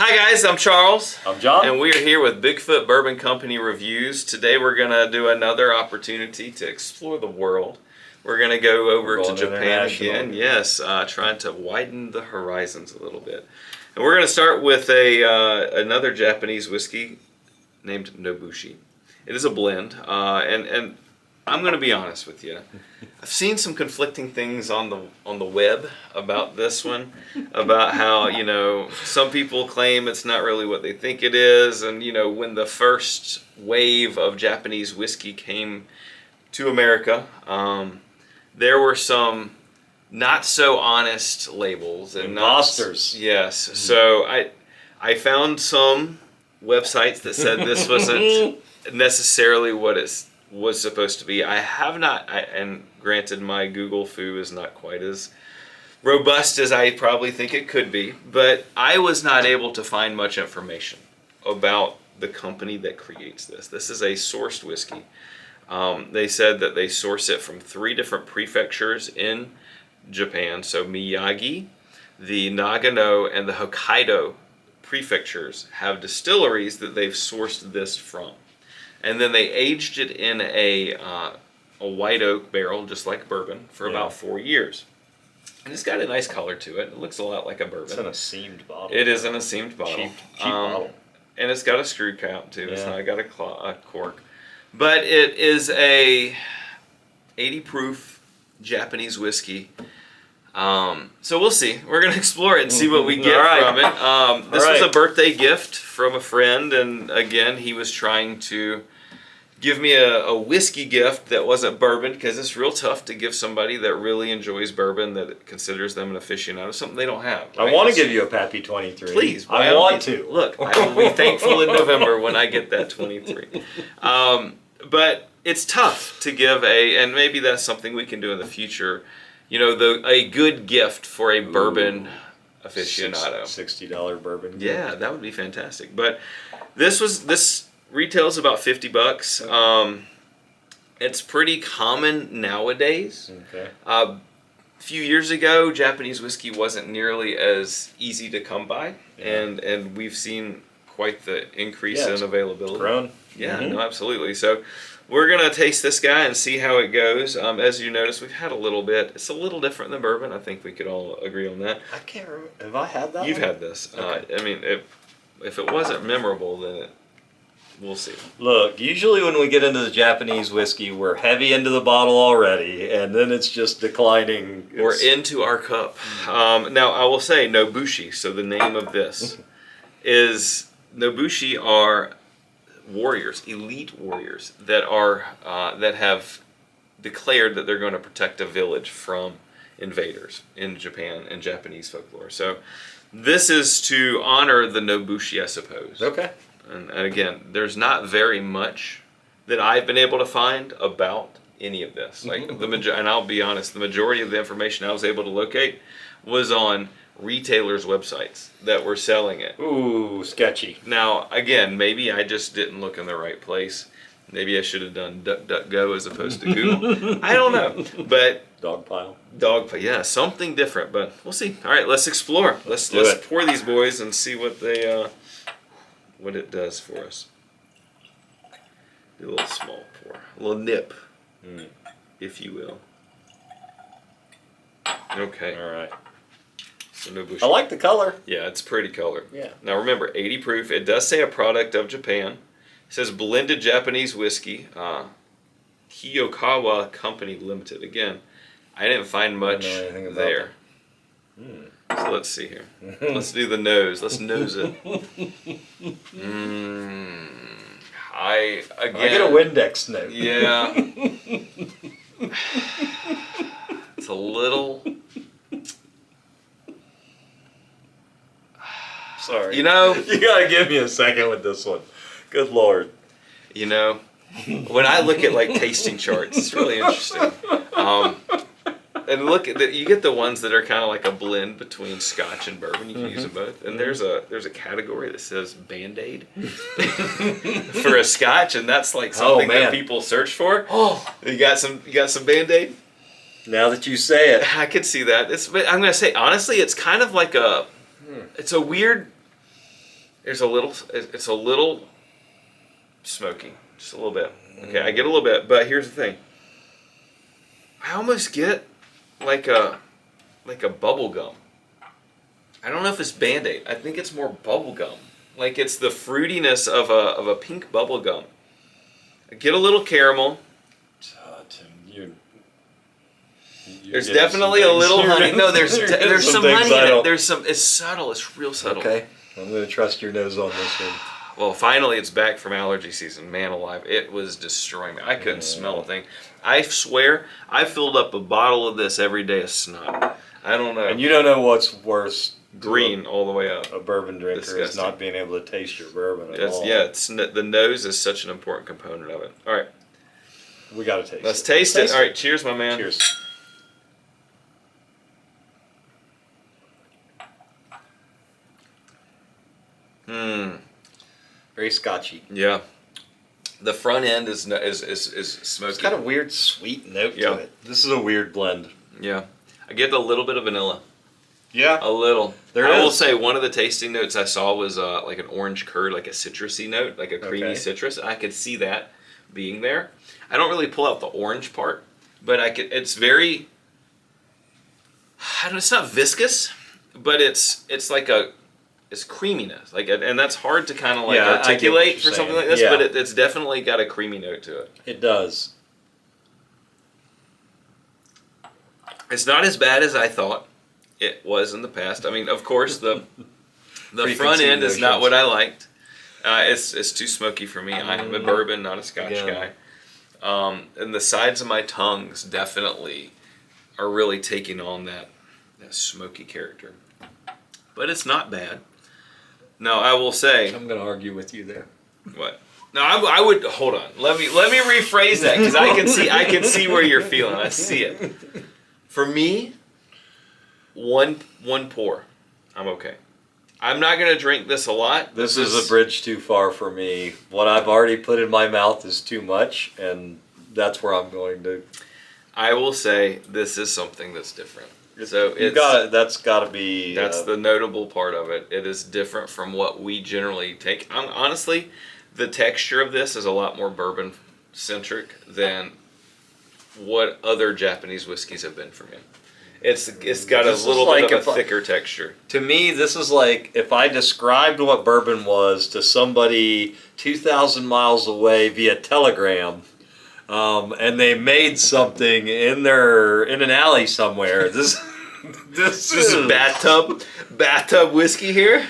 Hi guys, I'm Charles. I'm John. And we are here with Bigfoot Bourbon Company Reviews. Today we're going to do another opportunity to explore the world. We're going to go over to Japan again. Yes, trying to widen the horizons a little bit. And we're going to start with another Japanese whiskey named Nobushi. It is a blend, and I'm going to be honest with you. I've seen some conflicting things on the web about this one, about how, some people claim it's not really what they think it is, and when the first wave of Japanese whiskey came to America, there were some not so honest labels and imposters. Yes. So I found some websites that said this wasn't necessarily what it was supposed to be. I have not, and granted my Google foo is not quite as robust as I probably think it could be, but I was not able to find much information about the company that creates this. This is a sourced whiskey. They said that they source it from 3 different prefectures in Japan. So Miyagi, the Nagano, and the Hokkaido prefectures have distilleries that they've sourced this from. And then they aged it in a white oak barrel, just like bourbon, for about 4 years. And it's got a nice color to it. It looks a lot like a bourbon. It's an seamed bottle. It is an seamed bottle. Cheap bottle. And it's got a screw cap too. Yeah. It's not got a cork. But it is a 80 proof Japanese whiskey. So we'll see. We're going to explore it and see what we get from it. This was a birthday gift from a friend, and again, he was trying to give me a whiskey gift that wasn't bourbon, because it's real tough to give somebody that really enjoys bourbon, that considers them an aficionado, something they don't have. Right? I want to give you a Pappy 23. Please. I want to. Look, I will be thankful in November when I get that 23. But it's tough to give and maybe that's something we can do in the future, a good gift for a bourbon aficionado. $60 bourbon gift. Yeah, that would be fantastic. But this retails about $50. It's pretty common nowadays. Okay. A few years ago, Japanese whiskey wasn't nearly as easy to come by, and we've seen quite the increase in availability. It's grown. Yeah, no, absolutely. So we're going to taste this guy and see how it goes. As you notice, we've had a little bit. It's a little different than bourbon. I think we could all agree on that. I can't remember. Have I had that You've one? had this. Okay. I mean, if it wasn't memorable, then we'll see. Look, usually when we get into the Japanese whiskey, we're heavy into the bottle already, and then it's just declining. We're into our cup. Now, I will say Nobushi, so the name of this is... Nobushi are warriors, elite warriors that have declared that they're going to protect a village from invaders in Japan and Japanese folklore. So this is to honor the Nobushi, I suppose. Okay. And again, there's not very much that I've been able to find about any of this. Like and I'll be honest, the majority of the information I was able to locate was on retailers' websites that were selling it. Ooh, sketchy. Now, again, maybe I just didn't look in the right place. Maybe I should have done DuckDuckGo as opposed to Google. I don't know. But Dogpile, yeah, something different. But we'll see. All right, let's explore. Let's pour these boys and see what it does for us. Do a little small pour, a little nip, if you will. Okay. All right. So Nobushi. I like the color. Yeah, it's a pretty color. Yeah. Now remember, 80 proof. It does say a product of Japan. It says blended Japanese whiskey, Hiyokawa Company Limited. Again, I didn't find much there. So let's see here. Let's do the nose. Let's nose it. I get a Windex note. Yeah. It's a little... Sorry. You know... You gotta give me a second with this one. Good Lord. When I look at tasting charts, it's really interesting. And look at you get the ones that are kind of like a blend between Scotch and bourbon. You can use them both. And there's a category that says Band-Aid for a Scotch, and that's like something that people search for. Oh, you got some Band-Aid. Now that you say it, I could see that. But I'm gonna say honestly, it's kind of like it's a weird There's a little. It's a little smoky, just a little bit. Okay, I get a little bit, but here's the thing. I almost get like a bubble gum. I don't know if it's Band-Aid. I think it's more bubble gum. Like it's the fruitiness of a pink bubble gum. I get a little caramel. Tim, you're there's definitely a little honey. No, there's some honey in it. There's some. It's subtle. It's real subtle. Okay, I'm gonna trust your nose on this one. Well, finally, it's back from allergy season. Man alive, it was destroying me. I couldn't smell a thing. I swear, I filled up a bottle of this every day of snot. I don't know. And you don't know what's worse. Green all the way up. A bourbon drinker Disgusting. Is not being able to taste your bourbon at all. Yeah, the nose is such an important component of it. All right. We got to taste it. Let's taste it. All right, cheers, my man. Cheers. Very scotchy. Yeah. The front end is smoky. It's got a weird sweet note to it. This is a weird blend. Yeah. I get a little bit of vanilla. Yeah. A little. I will say one of the tasting notes I saw was like an orange curd, like a citrusy note, like a creamy citrus. I could see that being there. I don't really pull out the orange part, but it's very, it's not viscous, but it's creaminess. And that's hard to kind of articulate for something like this, but it's definitely got a creamy note to it. It does. It's not as bad as I thought it was in the past. I mean, of course, the front end is not what I liked. It's too smoky for me. I'm a bourbon, not a Scotch guy. And the sides of my tongues definitely are really taking on that smoky character. But it's not bad. No, I will say. I'm going to argue with you there. What? No, I would hold on. Let me rephrase that because I can see where you're feeling. I see it. For me, one pour, I'm okay. I'm not going to drink this a lot. This is a bridge too far for me. What I've already put in my mouth is too much, and that's where I'm going to. I will say this is something that's different. So that's got to be. That's the notable part of it. It is different from what we generally take. Honestly, the texture of this is a lot more bourbon centric than what other Japanese whiskeys have been for me. It's got a little bit of a thicker texture. To me, this is like if I described what bourbon was to somebody 2,000 miles away via telegram, and they made something in an alley somewhere. This is bathtub whiskey here.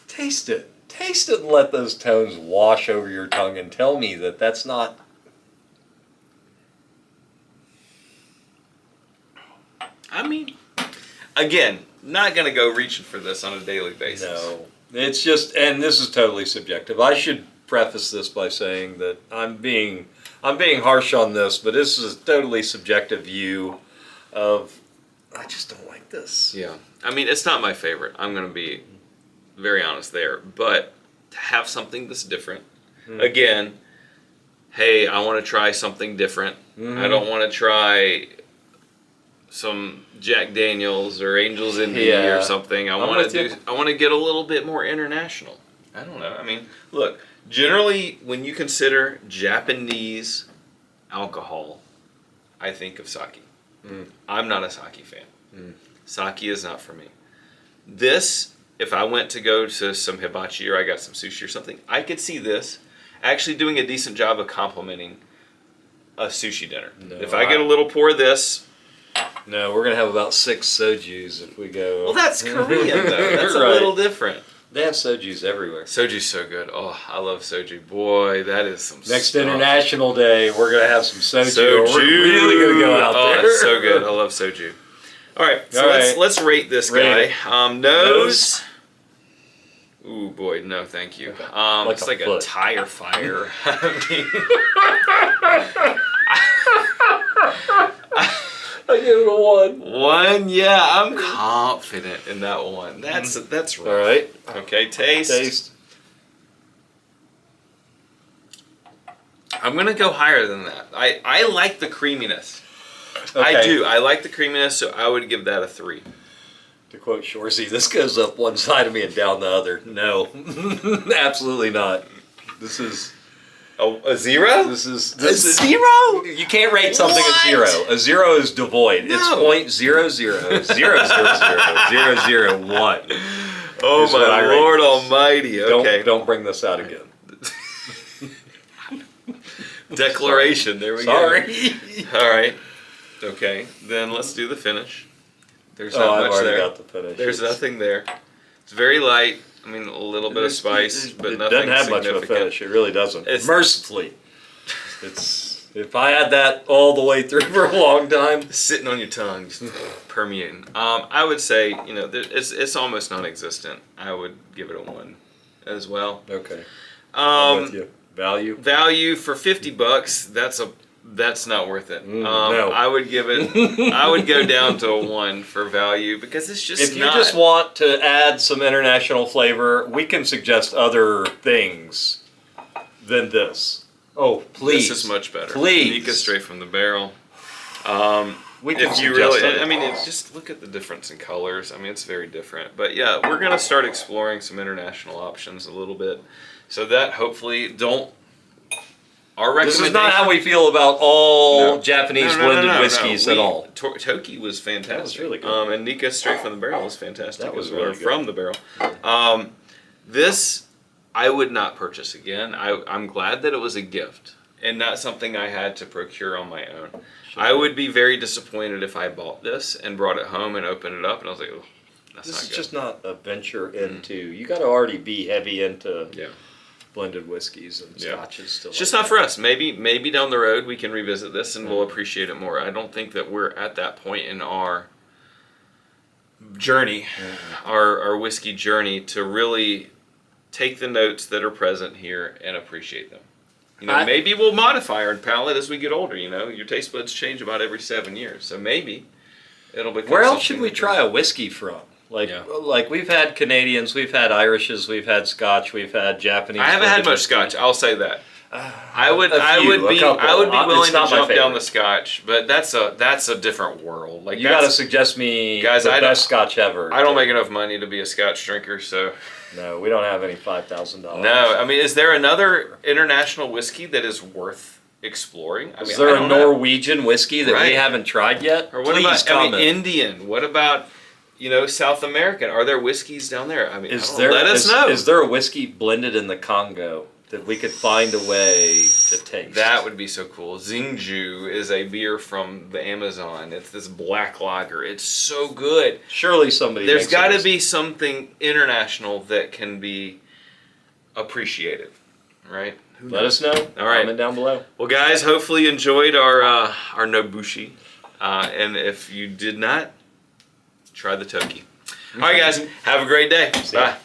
Taste it and let those tones wash over your tongue and tell me that that's not. I mean, again, not going to go reaching for this on a daily basis. No. It's just, and this is totally subjective. I should preface this by saying that I'm being harsh on this, but this is a totally subjective view of, I just don't like this. Yeah. I mean, it's not my favorite. I'm going to be very honest there. But to have something that's different, again, hey, I want to try something different. I don't want to try some Jack Daniels or Angels India or something. I want to get a little bit more international. I don't know. I mean, look, generally when you consider Japanese alcohol, I think of sake. I'm not a sake fan. Sake is not for me. This, if I went to go to some hibachi or I got some sushi or something, I could see this actually doing a decent job of complementing a sushi dinner. No, if I get a little pour of this. No, we're going to have about 6 sojus if we go. Well, that's Korean, though. That's a little different. They have sojus everywhere. Soju's so good. Oh, I love soju. Boy, that is some Next stuff. International Day, we're going to have some soju. We're really going to go out there. Oh, it's so good. I love soju. All right, so let's rate this guy. Nose. Ooh, boy, no, thank you. It's like a tire fire. I give it a 1. 1, yeah, I'm confident in that one. That's right. All right. Okay, taste. I'm gonna go higher than that. I like the creaminess. Okay. I do. I like the creaminess, so I would give that a 3. To quote Shorzy, this goes up one side of me and down the other. No, absolutely not. This is a zero. This is zero. You can't rate something What? a 0. A 0 is devoid. No. It's .000000001. Oh is what I my rate Lord this. Almighty! Okay, Don't bring this out again. declaration. There we Sorry. go. All right. Okay, then let's do the finish. There's not I've much already there. got the finish. There's nothing there. It's very light. I mean, a little bit of spice, but nothing It doesn't have much of a significant. finish. It really doesn't. It's- Mercifully. If I had that all the way through for a long time. Sitting on your tongue, just permeating. I would say, it's almost non-existent. I would give it a 1 as well. Okay. I'm with you. Value? Value for $50. That's not worth it. No. I would give it. I would go down to a 1 for value because it's just. If you not, just want to add some international flavor, we can suggest other things than this. Oh, please. This is much better. Please. Nika straight from the barrel. We can If you suggest really, other I mean, things. just look at the difference in colors. I mean, it's very different. But yeah, we're gonna start exploring some international options a little bit, so that hopefully don't. Our This recommendation. is not how we feel about all No. Japanese No, blended whiskeys at all. Toki was fantastic. That was really good. And Nika straight from the barrel was fantastic. That was as well, really good. from the barrel. This I would not purchase again. I'm glad that it was a gift and not something I had to procure on my own. Sure. I would be very disappointed if I bought this and brought it home and opened it up and I was like, oh, that's This not is good. just not a venture into. You got to already be heavy into Yeah. blended whiskeys and Yeah. scotches. Still, It's just not for us. Maybe down the road we can revisit this and we'll appreciate it more. I don't think that we're at that point in our journey, our whiskey journey, to really take the notes that are present here and appreciate them. Maybe we'll modify our palate as we get older. Your taste buds change about every 7 years, so maybe it'll become. Where else something should we that- try a whiskey from? Yeah. Like we've had Canadians, we've had Irishes, we've had Scotch, we've had Japanese. I haven't had blended much whiskey. Scotch. I'll say that. I would a be couple. willing It's to not my jump down favorite. the Scotch, but that's a different world. Like You got to that's, suggest me Guys, the I don't- best Scotch ever. I don't make enough money to be a Scotch drinker, so No, we don't have any $5,000. no. I mean, is there another international whiskey that is worth exploring? I Is mean, there I a don't know. Norwegian whiskey that we Right. haven't tried yet? Or what Please about comment. Indian? What about South American? Are there whiskeys down there? I mean, let us know. Is there a whiskey blended in the Congo that we could find a way to taste? That would be so cool. Xingju is a beer from the Amazon. It's this black lager. It's so good. Surely somebody. There's makes a got to whiskey. be something international that can be appreciated, right? Let us know. All right. Comment down below. Well, guys, hopefully you enjoyed our Nobushi, and if you did not, try the Toki. All right, guys, have a great day. See ya. Bye.